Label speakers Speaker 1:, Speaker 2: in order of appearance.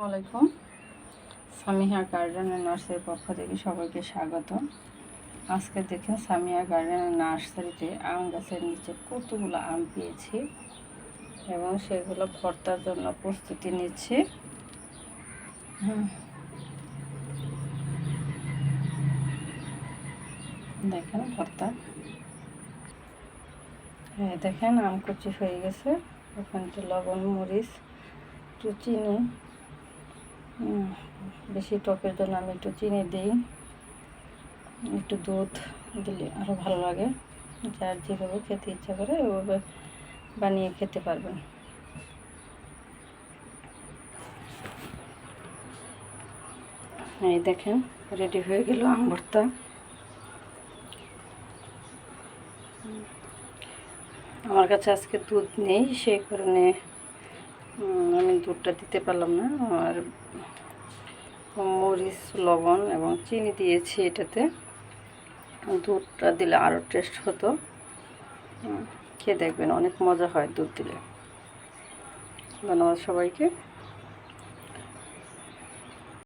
Speaker 1: আসসালামাইকুম। Samiha garden and নার্সারির পক্ষ থেকে সবাইকে স্বাগত। আজকে দেখেন সামিহা গার্ডেন অ্যান্ড নার্সারিতে আম গাছের নিচে কতগুলো আম পেয়েছি এবং সেগুলো ভর্তার জন্য প্রস্তুতি নিচ্ছি। দেখেন ভর্তা, হ্যাঁ দেখেন আম কুচি হয়ে গেছে। ওখানটা লবণ, মরিচ, একটু চিনি, বেশি টকের জন্য আমি একটু চিনি দিই, একটু দুধ দিলে আরও ভালো লাগে। যার যেভাবে খেতে ইচ্ছা করে ওইভাবে বানিয়ে খেতে পারবেন। এই দেখেন রেডি হয়ে গেল আম ভর্তা। আমার কাছে আজকে দুধ নেই, সেই কারণে আমি দুধটা দিতে পারলাম না। আর মরিচ, লবণ এবং চিনি দিয়েছি এটাতে। দুধটা দিলে আরও টেস্ট হতো। খেয়ে দেখবেন, অনেক মজা হয় দুধ দিলে। ধন্যবাদ সবাইকে।